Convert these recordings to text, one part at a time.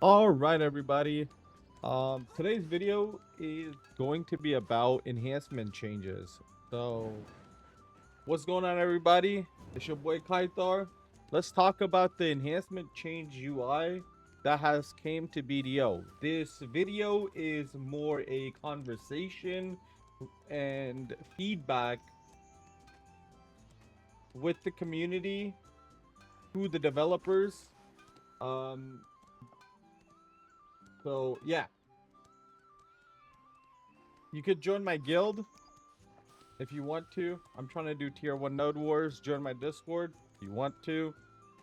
All right, everybody. Today's video is going to be about enhancement changes. So, what's going on, everybody? It's your boy Kaitar. Let's talk about the enhancement change UI that has came to BDO. This video is more a conversation and feedback with the community to the developers. Um, so yeah, you could join my guild if you want to. I'm trying to do tier 1 node wars. Join my Discord if you want to.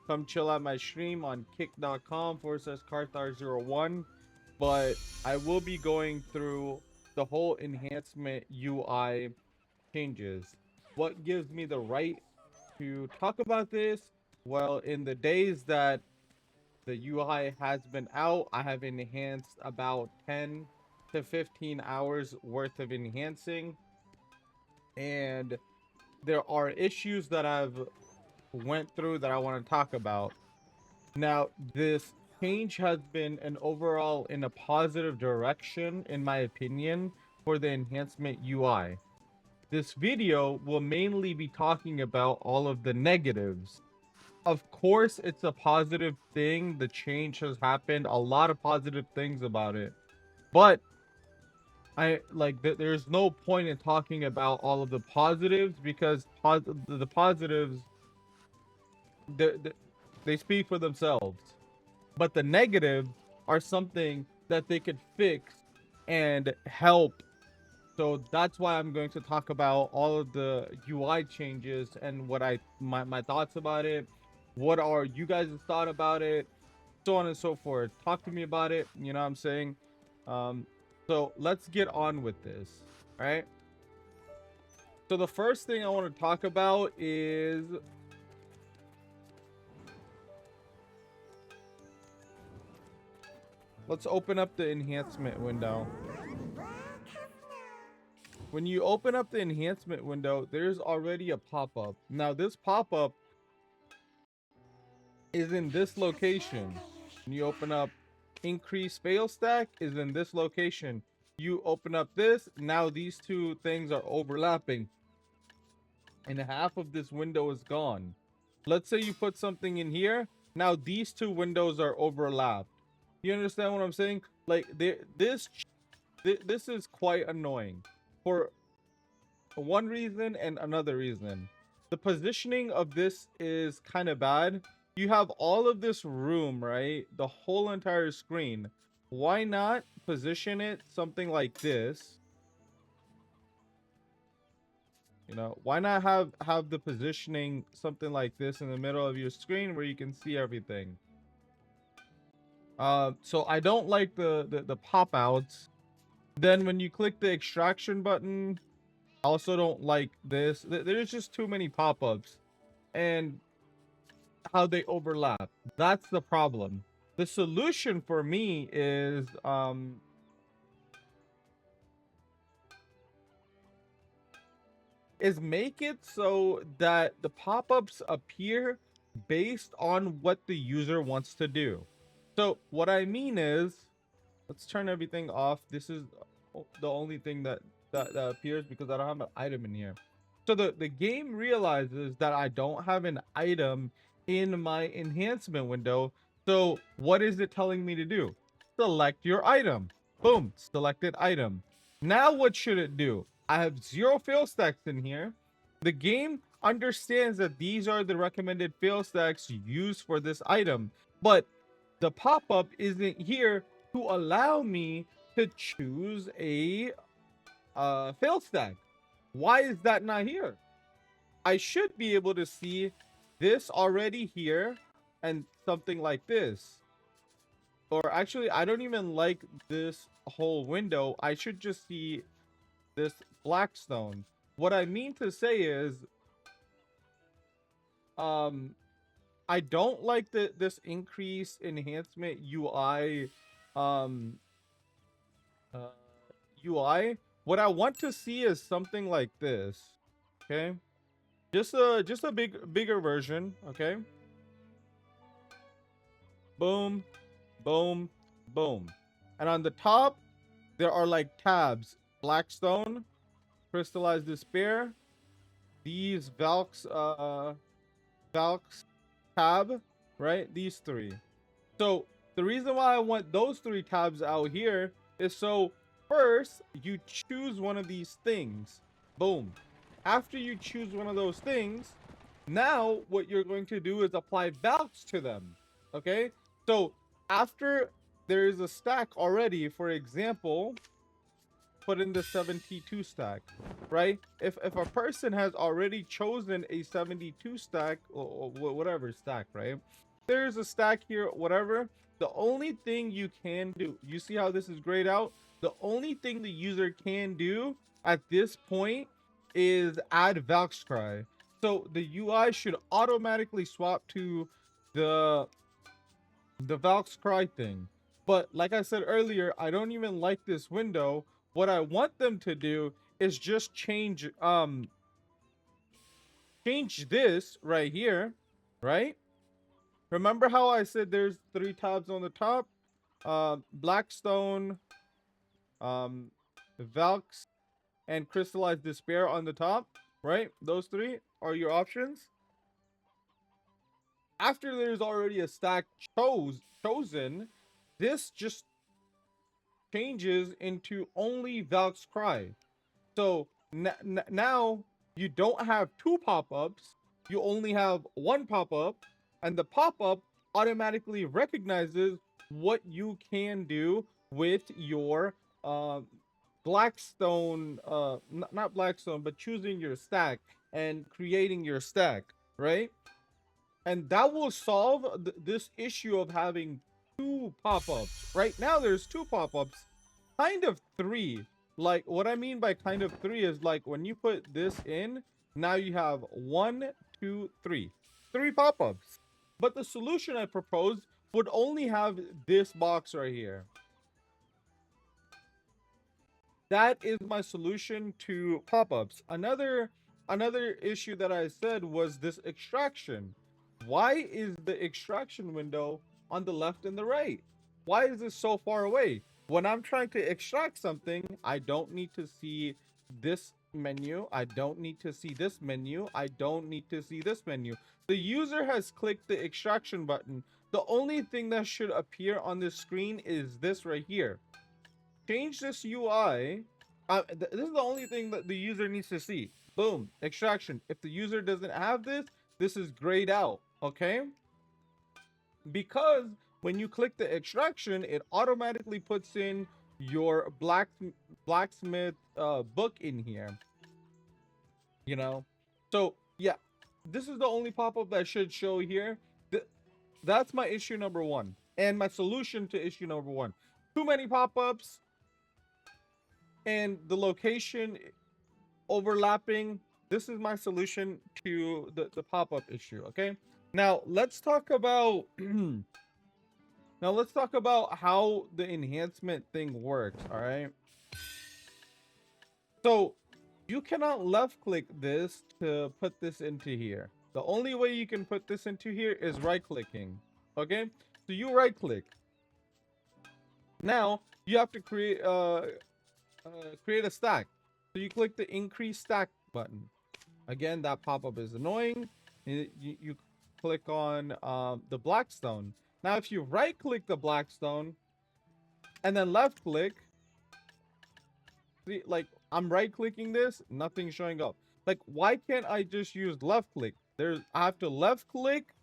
Come chill at my stream on kick.com/Karthar01. But I will be going through the whole enhancement UI changes. What gives me the right to talk about this? Well, in the days that the UI has been out, I have enhanced about 10 to 15 hours worth of enhancing, and there are issues that I've went through that I want to talk about. Now, this change has been an overall in a positive direction, in my opinion, for the enhancement UI. This video will mainly be talking about all of the negatives. Of course, it's a positive thing. The change has happened, a lot of positive things about it. But there's no point in talking about all of the positives because the positives they, they they speak for themselves, but the negatives are something that they could fix and help. So that's why I'm going to talk about all of the UI changes and what my thoughts about it. What are you guys' thought about it? So on and so forth. Talk to me about it. You know what I'm saying? Um, so let's get on with this. All right. So the first thing I want to talk about is let's open up the enhancement window. When you open up the enhancement window, there's already a pop-up. Now this pop-up is in this location. When you open up increase failstack is in this location. You open up this, now these two things are overlapping and half of this window is gone. Let's say you put something in here, now these two windows are overlapped. You understand what I'm saying? Like this is quite annoying for one reason and another reason. The positioning of this is kind of bad. You have all of this room, right? The whole entire screen. Why not position it something like this? You know, why not have the positioning something like this in the middle of your screen where you can see everything? So I don't like the pop outs. Then when you click the extraction button, I also don't like this. There's just too many pop-ups and how they overlap. That's the problem. The solution for me is make it so that the pop-ups appear based on what the user wants to do. So what I mean is, let's turn everything off. This is the only thing that appears because I don't have an item in here. So the game realizes that I don't have an item in my enhancement window. So what is it telling me to do? Select your item. Boom, selected item. Now what should it do? I have 0 fail stacks in here. The game understands that these are the recommended fail stacks used for this item, but the pop-up isn't here to allow me to choose a fail stack. Why is that not here? I should be able to see this already here and something like this. Or actually, I don't even like this whole window. I should just see this blackstone. What I mean to say is, I don't like this increase enhancement UI um UI. What I want to see is something like this. Okay, just a bigger version. Okay, boom, boom. Boom. And on the top, there are like tabs. Blackstone, Crystallized Despair, these Valks tab, right? These three. So the reason why I want those three tabs out here is so first you choose one of these things. Boom. After you choose one of those things, now what you're going to do is apply valks to them. Okay? So after there is a stack already, for example, put in the 72 stack, right? If a person has already chosen a 72 stack or whatever stack, right? There's a stack here, whatever. The only thing you can do, you see how this is grayed out? The only thing the user can do at this point is add valks cry. So the UI should automatically swap to the valks cry thing. But like I said earlier, I don't even like this window. What I want them to do is just change this right here, right? Remember how I said there's three tabs on the top? Blackstone, Valks, and Crystallized Despair on the top, right? Those three are your options. After there's already a stack chosen, this just changes into only Valk's Cry. So now you don't have two pop-ups, you only have one pop-up, and the pop-up automatically recognizes what you can do with your Blackstone, not Blackstone, but choosing your stack and creating your stack, right? And that will solve this issue of having two pop-ups. Right now there's two pop-ups, kind of three. Like what I mean by kind of three is like when you put this in, now you have 1, 2, 3, 3 pop-ups. But the solution I proposed would only have this box right here. That is my solution to pop-ups. Another issue that I said was this extraction. Why is the extraction window on the left and the right? Why is this so far away? When I'm trying to extract something, I don't need to see this menu. I don't need to see this menu. I don't need to see this menu. The user has clicked the extraction button. The only thing that should appear on this screen is this right here. Change this UI. This is the only thing that the user needs to see. Boom, extraction. If the user doesn't have this, this is grayed out, okay? Because when you click the extraction, it automatically puts in your blacksmith book in here, you know? So yeah, this is the only pop-up that should show here. That's my issue number one and my solution to issue number one. Too many pop-ups and the location overlapping. This is my solution to the pop-up issue. Okay, now let's talk about how the enhancement thing works. All right, so you cannot left click this to put this into here. The only way you can put this into here is right clicking. Okay, so you right click. Now you have to create a stack. So you click the increase stack button. Again, that pop-up is annoying. You click on the blackstone. Now if you right click the blackstone and then left click, see, like I'm right clicking this, nothing's showing up. Like, why can't I just use left click? I have to left click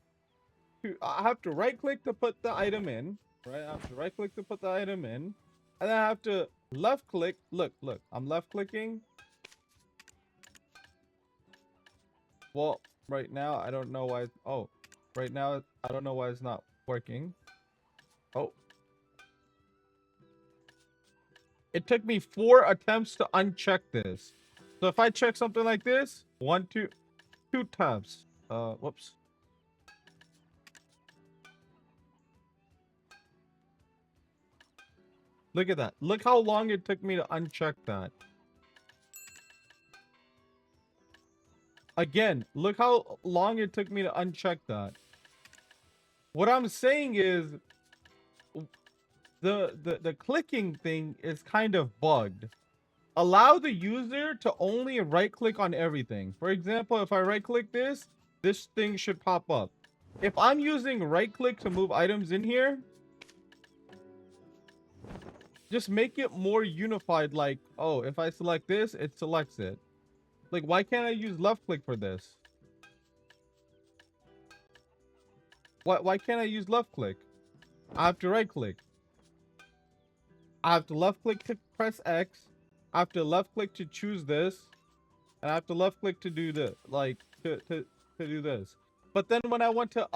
I have to right click to put the item in, right? I have to right click to put the item in, and then I have to left click. Look, I'm left clicking. Well, right now I don't know why. Oh, right now I don't know why it's not working. Oh, it took me 4 attempts to uncheck this. So if I check something like this, 1, 2 tabs. Whoops. Look at that. Look how long it took me to uncheck that. Again, look how long it took me to uncheck that. What I'm saying is, the clicking thing is kind of bugged. Allow the user to only right click on everything. For example, if I right click this thing should pop up. If I'm using right click to move items in here, just make it more unified. Like, oh, if I select this, it selects it. Like, why can't I use left click for this? Why can't I use left click? I have to right click. I have to left click to press X. I have to left click to choose this. And I have to left click to do the like to do this. But then when I want to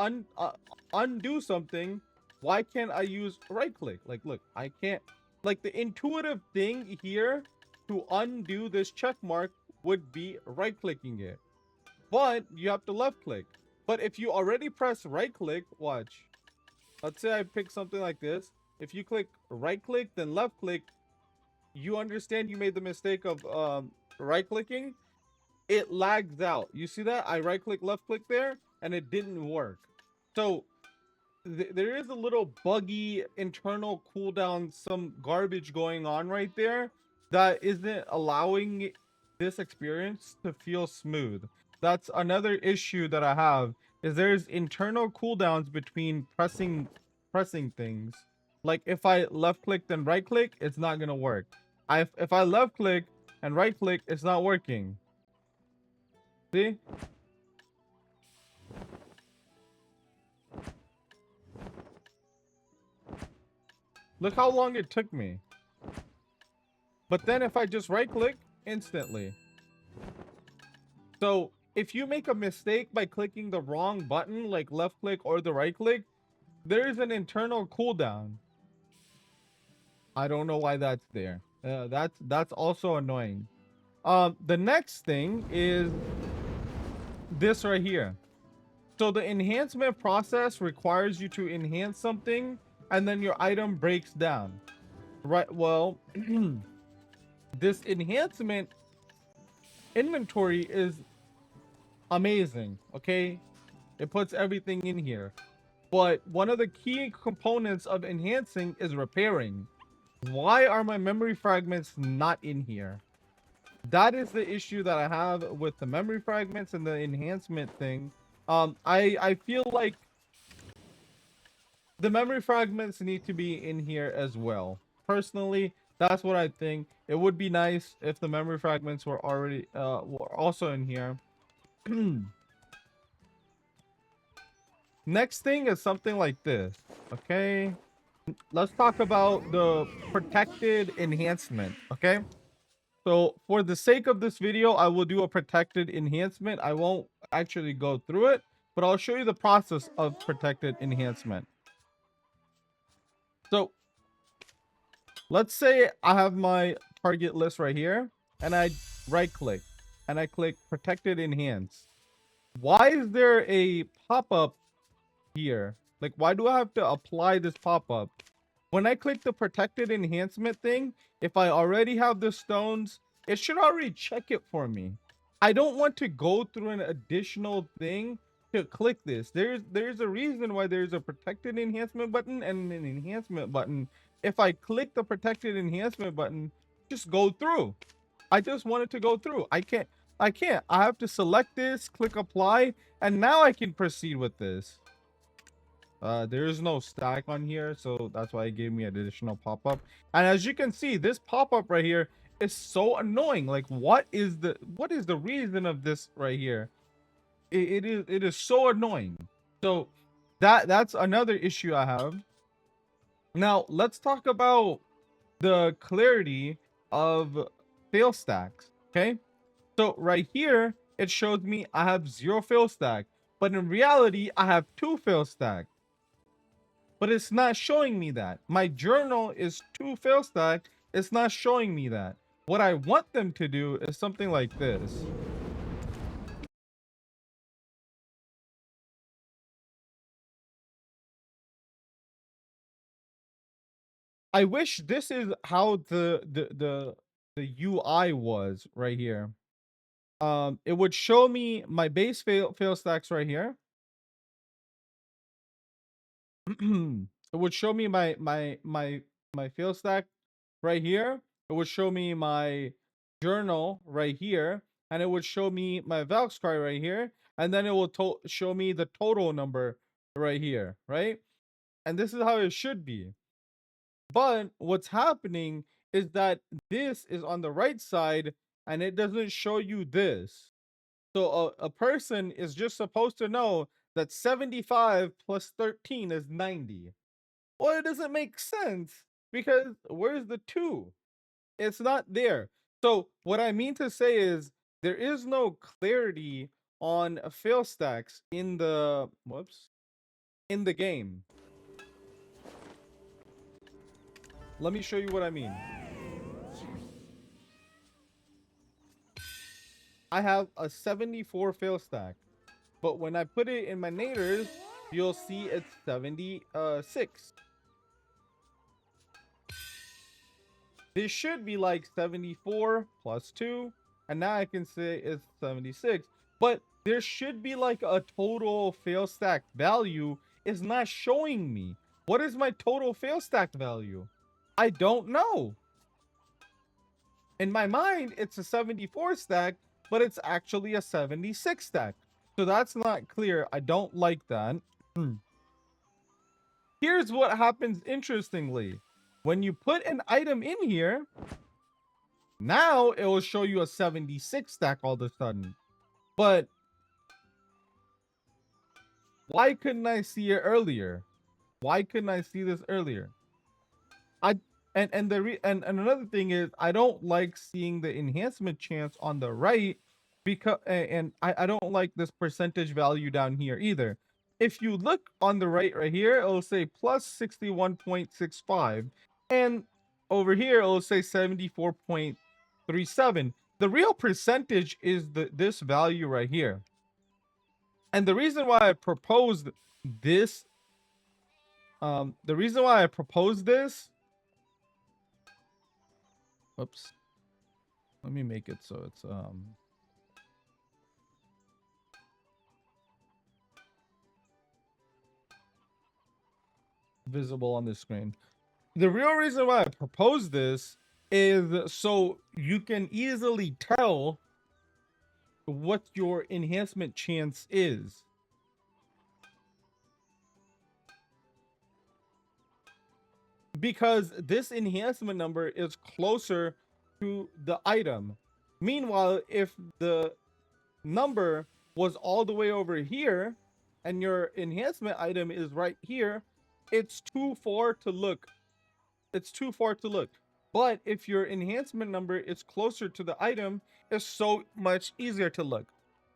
undo something, why can't I use right click? Like, look, I can't. Like, the intuitive thing here to undo this check mark would be right clicking it, but you have to left click. But if you already press right click, watch. Let's say I pick something like this. If you click right click then left click, you understand you made the mistake of right clicking. It lags out. You see that? I right click left click there and it didn't work. So there is a little buggy internal cooldown, some garbage going on right there that isn't allowing this experience to feel smooth. That's another issue that I have, is there's internal cooldowns between pressing things. Like, if I left click then right click, it's not gonna work. If I left click and right click, it's not working. See? Look how long it took me. But then if I just right click, instantly. So if you make a mistake by clicking the wrong button, like left click or the right click, there is an internal cooldown. I don't know why that's there. That's also annoying. The next thing is this right here. So the enhancement process requires you to enhance something and then your item breaks down. Right, well, this enhancement inventory is amazing, okay? It puts everything in here. But one of the key components of enhancing is repairing. Why are my memory fragments not in here? That is the issue that I have with the memory fragments and the enhancement thing. I feel like the memory fragments need to be in here as well. Personally, that's what I think. It would be nice if the memory fragments were already were also in here. Next thing is something like this. Okay, let's talk about the protected enhancement. Okay, so for the sake of this video, I will do a protected enhancement. I won't actually go through it, but I'll show you the process of protected enhancement. So let's say I have my target list right here and I right click and I click protected enhance. Why is there a pop-up here? Like, why do I have to apply this pop-up? When I click the protected enhancement thing, if I already have the stones, it should already check it for me. I don't want to go through an additional thing to click this. There's a reason why there's a protected enhancement button and an enhancement button. If I click the protected enhancement button, just go through. I just want it to go through. I can't. I have to select this, click apply, and now I can proceed with this. There is no stack on here, so that's why it gave me an additional pop-up. And as you can see, this pop-up right here is so annoying. Like, what is the reason of this right here? It is so annoying. So that's another issue I have. Now let's talk about the clarity of fail stacks. Okay, so right here it shows me I have 0 fail stack, but in reality I have 2 fail stack. But it's not showing me that. My journal is 2 fail stack. It's not showing me that. What I want them to do is something like this. I wish this is how the UI was right here. It would show me my base fail stacks right here. It would show me my my fail stack right here. It would show me my journal right here, and it would show me my valks card right here, and then it will show me the total number right here, right? And this is how it should be. But what's happening is that this is on the right side and it doesn't show you this. So a person is just supposed to know that 75 plus 13 is 90. Well, it doesn't make sense because where's the 2? It's not there. So what I mean to say is there is no clarity on fail stacks in the in the game. Let me show you what I mean. I have a 74 fail stack, but when I put it in my naders, you'll see it's 76. This should be like 74 plus 2, and now I can say it's 76. But there should be like a total fail stack value. It's not showing me. What is my total fail stack value? I don't know. In my mind, it's a 74 stack, but it's actually a 76 stack. So that's not clear. I don't like that. Here's what happens interestingly. When you put an item in here, now it will show you a 76 stack all of a sudden. But why couldn't I see it earlier? Why couldn't I see this earlier? And another thing is I don't like seeing the enhancement chance on the right because I don't like this percentage value down here either. If you look on the right here, it'll say plus 61.65, and over here it'll say 74.37. The real percentage is this value right here. And the reason why I proposed this oops, let me make it so it's visible on the screen. The real reason why I propose this is so you can easily tell what your enhancement chance is. Because this enhancement number is closer to the item. Meanwhile, if the number was all the way over here and your enhancement item is right here, it's too far to look. It's too far to look. But if your enhancement number is closer to the item, it's so much easier to look.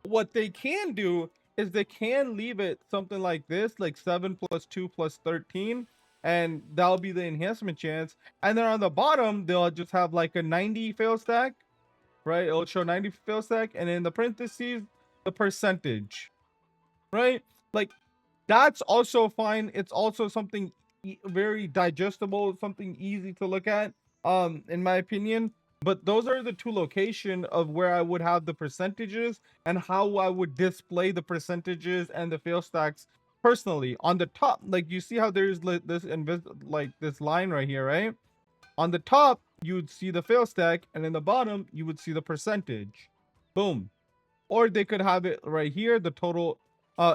What they can do is they can leave it something like this, like 7 plus 2 plus 13, and that'll be the enhancement chance. And then on the bottom, they'll just have like a 90 fail stack, right? It'll show 90 fail stack, and in the parentheses, the percentage, right? Like, that's also fine. It's also something very digestible, something easy to look at, in my opinion. But those are the two locations of where I would have the percentages and how I would display the percentages and the fail stacks personally. On the top, like you see how there's this line right here, right? On the top, you would see the fail stack, and in the bottom, you would see the percentage. Boom. Or they could have it right here, the total.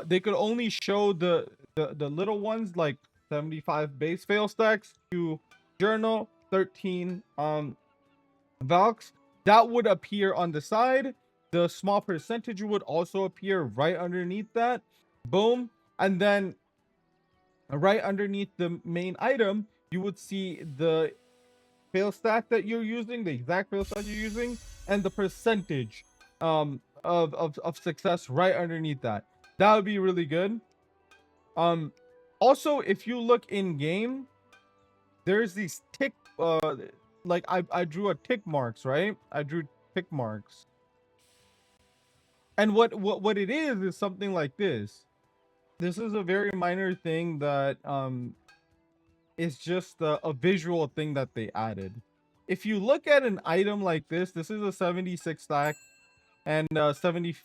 They could only show the little ones, like 75 base fail stacks to journal, 13 valks. That would appear on the side. The small percentage would also appear right underneath that. Boom. And then right underneath the main item, you would see the fail stack that you're using, the exact fail stack you're using, and the percentage of success right underneath that. That would be really good. Also, if you look in game, there's these tick like I drew a tick marks, right? I drew tick marks. And what it is something like this. This is a very minor thing that is just a visual thing that they added. If you look at an item like this is a 76 stack and 74%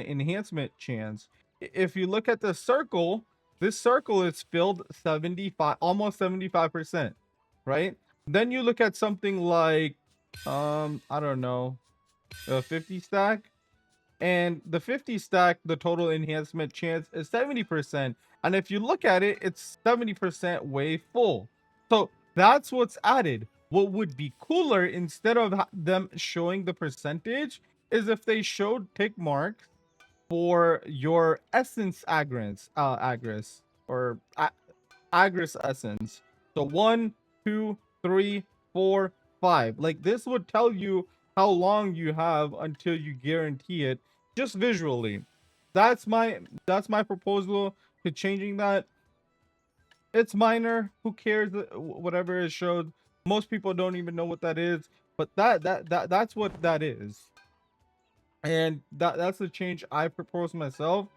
enhancement chance. If you look at the circle, this circle is filled 75, almost 75%, right? Then you look at something like, I don't know, a 50 stack. And the 50 stack, the total enhancement chance is 70%. And if you look at it, it's 70% way full. So that's what's added. What would be cooler, instead of them showing the percentage, is if they showed tick marks for your essence agris, or agris essence. So 1, 2, 3, 4, 5. Like, this would tell you how long you have until you guarantee it, just visually. That's my proposal to changing that. It's minor. Who cares? Whatever is showed. Most people don't even know what that is, but that's what that is. And that's the change I propose myself.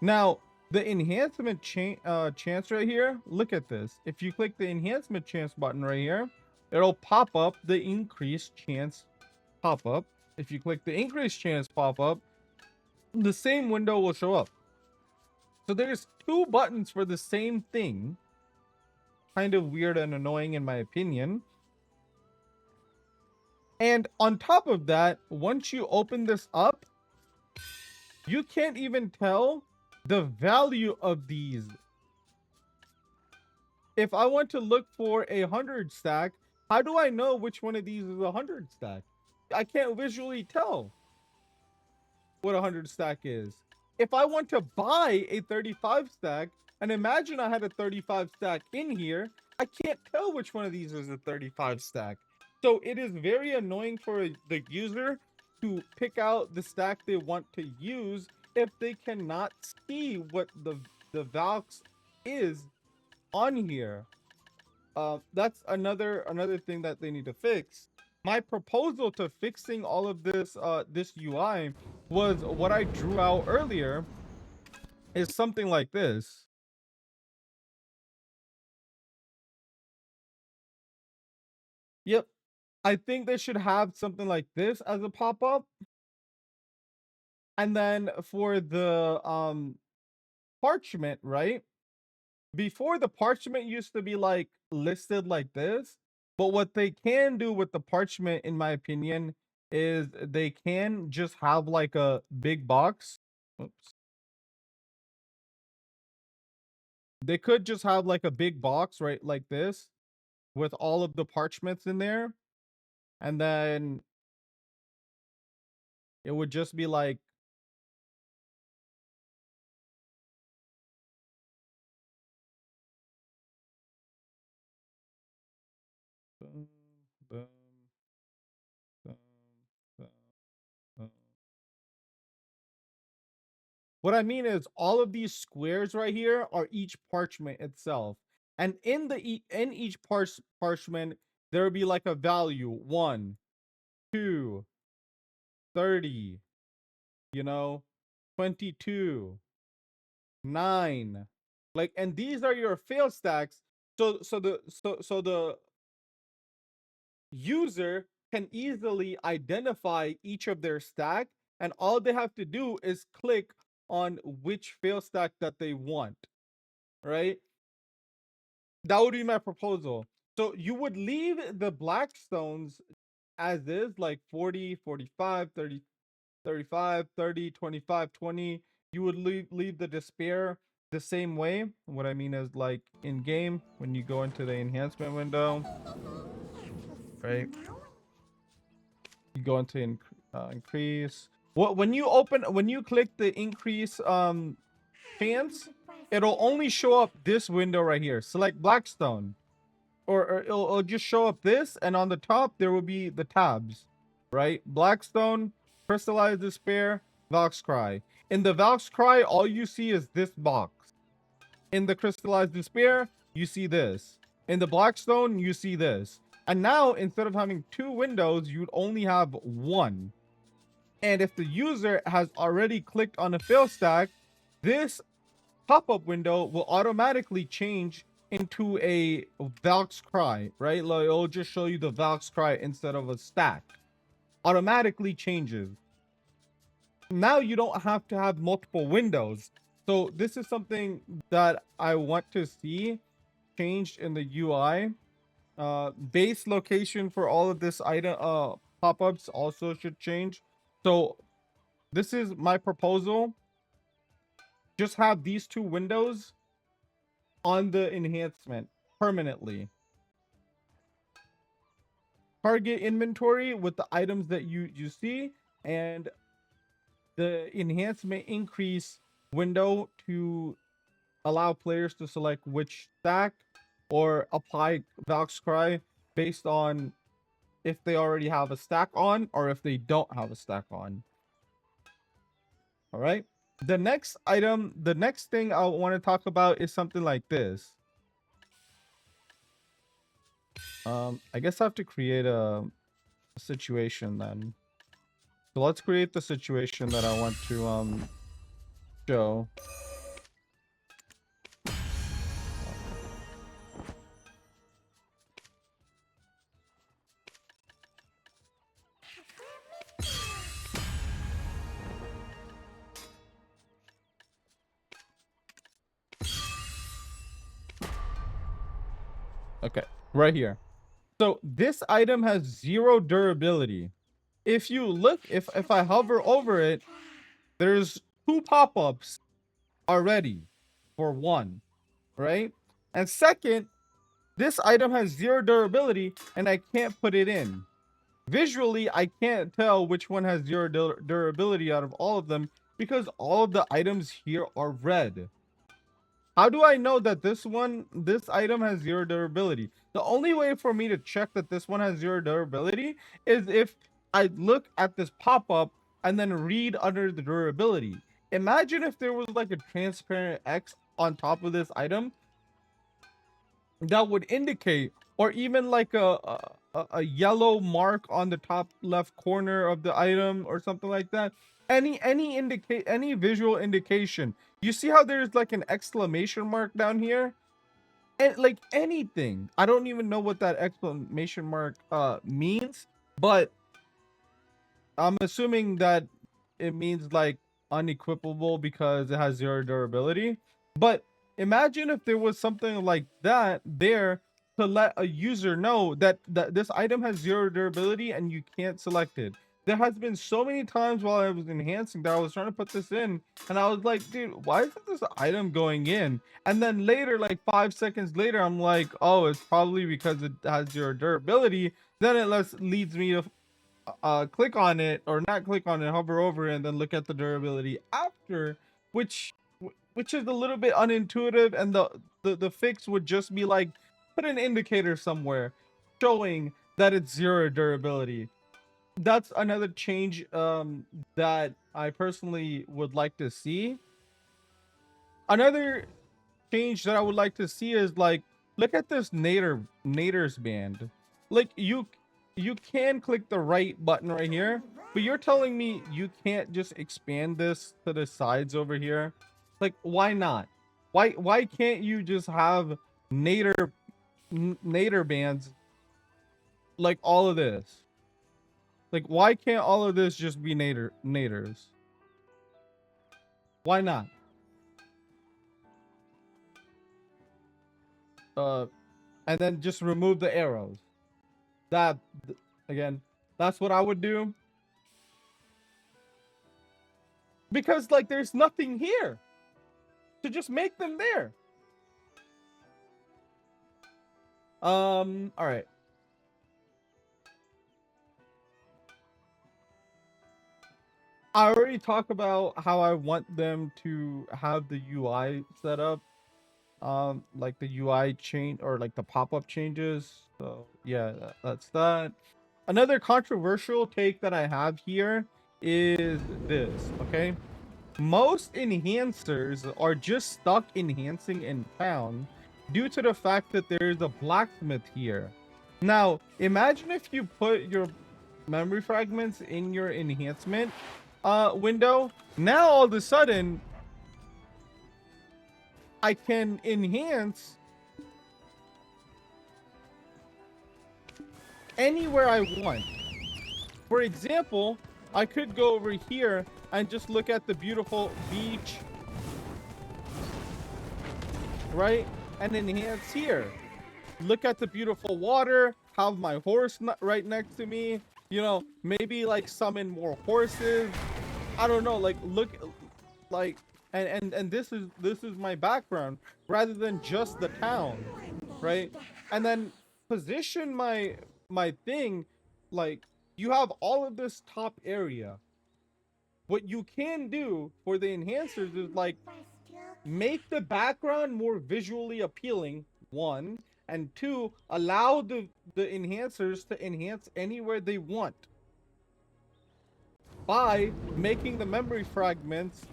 Now, the enhancement chance right here, look at this. If you click the enhancement chance button right here, it'll pop up the increased chance pop-up. If you click the increased chance pop-up, the same window will show up. So there's two buttons for the same thing. Kind of weird and annoying in my opinion. And on top of that, once you open this up, you can't even tell the value of these. If I want to look for 100 stack, how do I know which one of these is 100 stack? I can't visually tell what 100 stack is. If I want to buy a 35 stack, and imagine I had a 35 stack in here, I can't tell which one of these is a 35 stack. So it is very annoying for the user to pick out the stack they want to use if they cannot see what the valks is on here. That's another thing that they need to fix. My proposal to fixing all of this UI was what I drew out earlier, is something like this. Yep. I think they should have something like this as a pop-up. And then for the parchment, right? Before, the parchment used to be like listed like this, but what they can do with the parchment, in my opinion, is they can just have like a big box. Oops. They could just have like a big box, right, like this, with all of the parchments in there, and then it would just be like, boom, boom, boom, boom, boom. What I mean is, all of these squares right here are each parchment itself. And in each parchment, there would be like a value: 1, 2, 30, 22, 9. Like, and these are your fail stacks. So the user can easily identify each of their stack, and all they have to do is click on which fail stack that they want, right? That would be my proposal. So you would leave the black stones as is, like 40, 45, 30, 35, 30, 25, 20. You would leave the despair the same way. What I mean is, like, in game, when you go into the enhancement window, right? You go into increase. When you click the increase chance, it'll only show up this window right here. Select Blackstone, or it'll just show up this, and on the top there will be the tabs, right? Blackstone, Crystallized Despair, Valk's Cry. In the Valk's Cry, all you see is this box. In the Crystallized Despair, you see this. In the Blackstone, you see this. And now, instead of having two windows, you'd only have one. And if the user has already clicked on a fail stack, this pop-up window will automatically change into a Valk's Cry, right? Like, it'll just show you the Valk's Cry instead of a stack. Automatically changes. Now you don't have to have multiple windows. So this is something that I want to see changed in the UI. Base location for all of this item pop-ups also should change. So this is my proposal. Just have these two windows on the enhancement permanently. Target inventory with the items that you see, and the enhancement increase window to allow players to select which stack or apply valks cry based on if they already have a stack on or if they don't have a stack on. All right. The next item, the next thing I want to talk about is something like this. I guess I have to create a situation then. So let's create the situation that I want to show. Okay, right here. So this item has 0 durability. If you look, if I hover over it, there's 2 pop-ups already for 1, right? And second, this item has 0 durability and I can't put it in. Visually, I can't tell which one has 0 durability out of all of them because all of the items here are red. How do I know that this item has 0 durability? The only way for me to check that this one has 0 durability is if I look at this pop-up and then read under the durability. Imagine if there was like a transparent X on top of this item that would indicate, or even like a yellow mark on the top left corner of the item or something like that. Any visual indication. You see how there's like an exclamation mark down here? And like anything. I don't even know what that exclamation mark means, but I'm assuming that it means like unequipable because it has 0 durability. But imagine if there was something like that there to let a user know that this item has 0 durability and you can't select it. There has been so many times while I was enhancing that I was trying to put this in and I was like, dude, why isn't this item going in? And then later, like 5 seconds later, I'm like, oh, it's probably because it has 0 durability. Then it leads me to click on it, or not click on it, hover over it, and then look at the durability after, which is a little bit unintuitive. And the fix would just be like, put an indicator somewhere showing that it's 0 durability. That's another change that I personally would like to see. Another change that I would like to see is like, look at this nader's band. Like you can click the right button right here, but you're telling me you can't just expand this to the sides over here? Like, why not? Why can't you just have nader bands like all of this? Like, why can't all of this just be naders? Why not? And then just remove the arrows. That, again, that's what I would do. Because like there's nothing here to just make them there. All right. I already talked about how I want them to have the UI set up. Like the UI change, or like the pop-up changes. So yeah, that's that. Another controversial take that I have here is this, okay? Most enhancers are just stuck enhancing in town due to the fact that there's a blacksmith here. Now, imagine if you put your memory fragments in your enhancement window. Now all of a sudden I can enhance anywhere I want. For example, I could go over here and just look at the beautiful beach right? And enhance here. Look at the beautiful water, have my horse right next to me, you know, maybe like summon more horses. I don't know, like look like and this is my background rather than just the town, right? And then position my thing like you have all of this top area. What you can do for the enhancers is like make the background more visually appealing, one, and two, allow the enhancers to enhance anywhere they want by making the memory fragments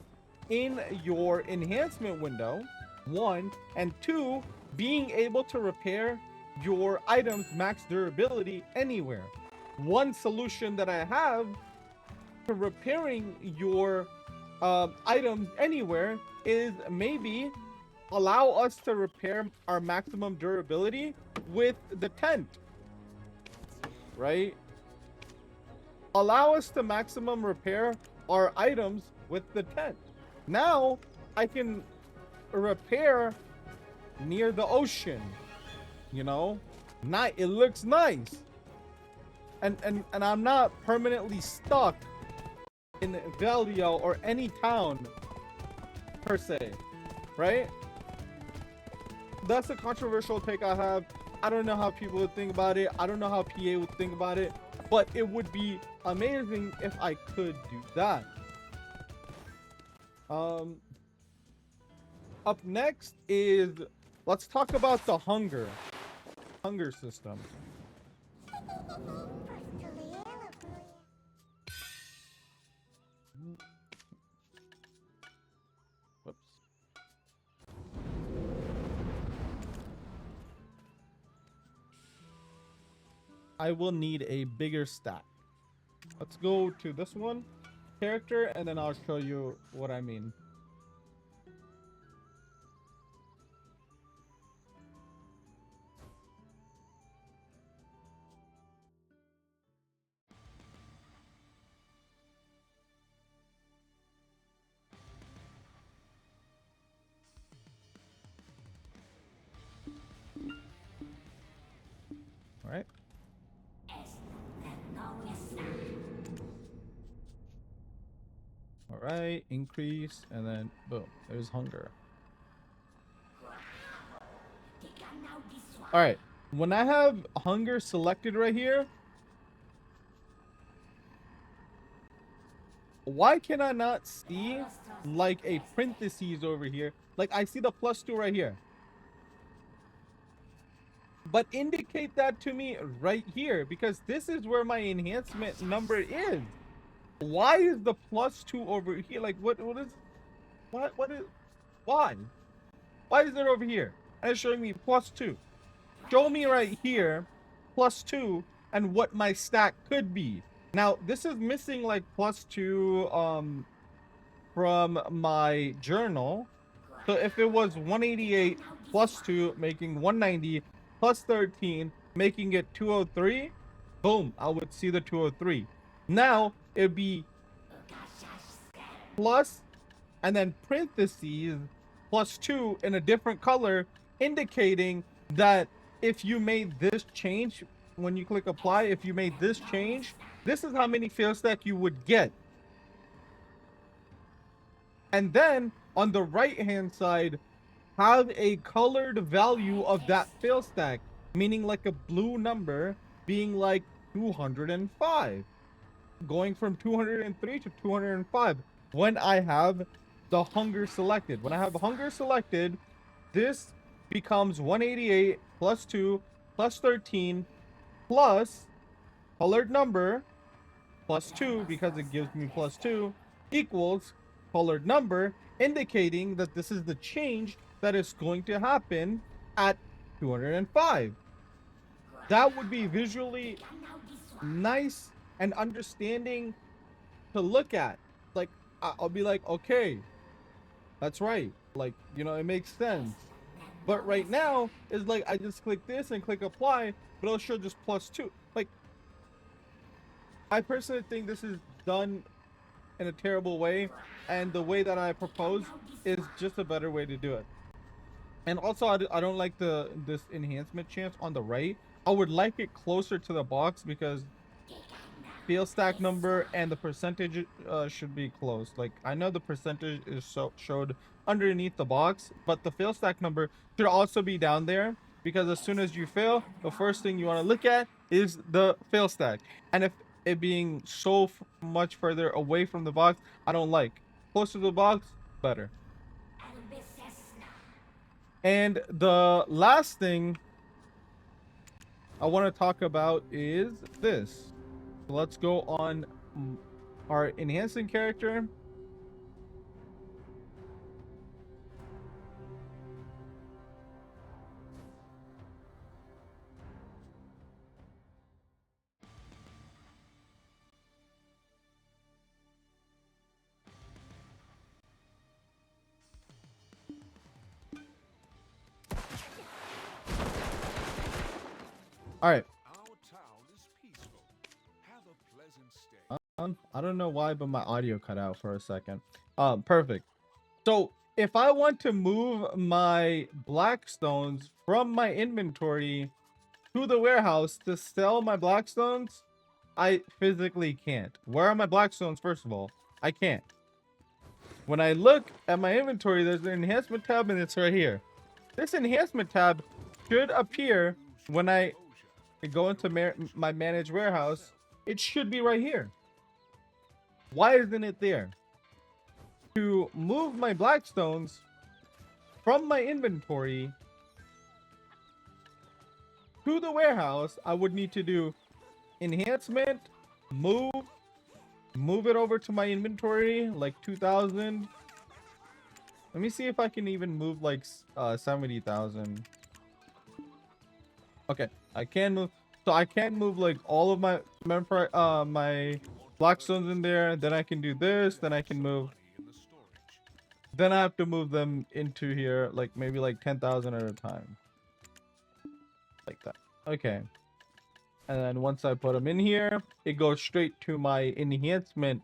in your enhancement window, one, and two, being able to repair your items max durability anywhere. One solution that I have to repairing your items anywhere is maybe allow us to repair our maximum durability with the tent, right? Allow us to maximum repair our items with the tent. Now I can repair near the ocean, you know? It looks nice. And I'm not permanently stuck in Valio or any town per se, right? That's a controversial take I have. I don't know how people would think about it. I don't know how PA would think about it, but it would be amazing if I could do that. Up next is let's talk about the hunger system. Whoops. I will need a bigger stack. Let's go to this one, character, and then I'll show you what I mean. All right. All right, increase, and then boom, there's hunger. All right, when I have hunger selected right here, why can I not see like a parentheses over here? Like I see the +2 right here. But indicate that to me right here, because this is where my enhancement number is. Why is the +2 over here? Like what is why? Why is it over here? And it's showing me +2. Show me right here +2 and what my stack could be. Now this is missing like +2 from my journal. So if it was 188 +2 making 190 +13 making it 203, boom, I would see the 203. Now it'd be plus and then parentheses +2 in a different color, indicating that if you made this change, when you click apply, if you made this change, this is how many failstack you would get. And then on the right hand side, have a colored value of that failstack, meaning like a blue number being like 205, going from 203 to 205 when I have the hunger selected. When I have hunger selected, this becomes 188 +2 +13 plus colored number +2 because it gives me +2 equals colored number, indicating that this is the change that is going to happen at 205. That would be visually nice and understanding to look at. Like I'll be like, okay, that's right, like, you know, it makes sense. But right now is like I just click this and click apply, but it'll show just +2. Like I personally think this is done in a terrible way, and the way that I propose is just a better way to do it. And also, I don't like this enhancement chance on the right. I would like it closer to the box because field stack number and the percentage should be close. Like, I know the percentage is showed underneath the box, but the fail stack number should also be down there, because as soon as you fail, the first thing you want to look at is the fail stack. And if it being so much further away from the box, I don't like. Closer to the box, better. And the last thing I want to talk about is this. So let's go on our enhancing character. All right. I don't know why, but my audio cut out for a second. Perfect. So if I want to move my blackstones from my inventory to the warehouse to sell my blackstones, I physically can't. Where are my blackstones? First of all, I can't. When I look at my inventory, there's an enhancement tab and it's right here. This enhancement tab should appear when I go into my managed warehouse. It should be right here. Why isn't it there? To move my blackstones from my inventory to the warehouse, I would need to do enhancement, move it over to my inventory, like 2,000. Let me see if I can even move like 70,000. Okay, I can move. So I can't move like all of my my blackstones in there. Then I can do this. Then I can move. Then I have to move them into here, like maybe like 10,000 at a time, like that. Okay. And then once I put them in here, it goes straight to my enhancement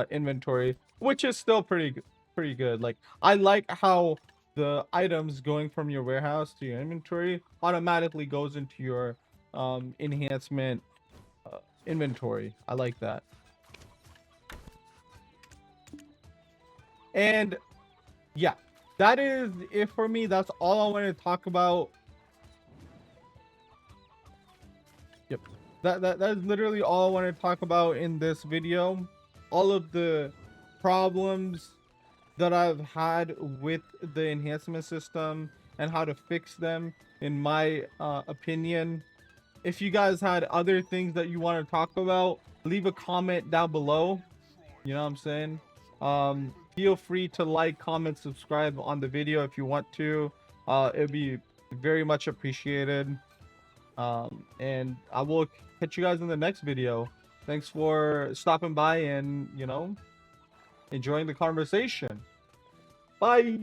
inventory, which is still pretty good. Like, I like how the items going from your warehouse to your inventory automatically goes into your enhancement inventory. I like that. And yeah, that is it for me. That's all I wanted to talk about. Yep, that's literally all I wanted to talk about in this video. All of the problems that I've had with the enhancement system and how to fix them, in my opinion. If you guys had other things that you want to talk about, leave a comment down below. You know what I'm saying? Feel free to like, comment, subscribe on the video if you want to. It'd be very much appreciated. And I will catch you guys in the next video. Thanks for stopping by and, you know, enjoying the conversation. Bye.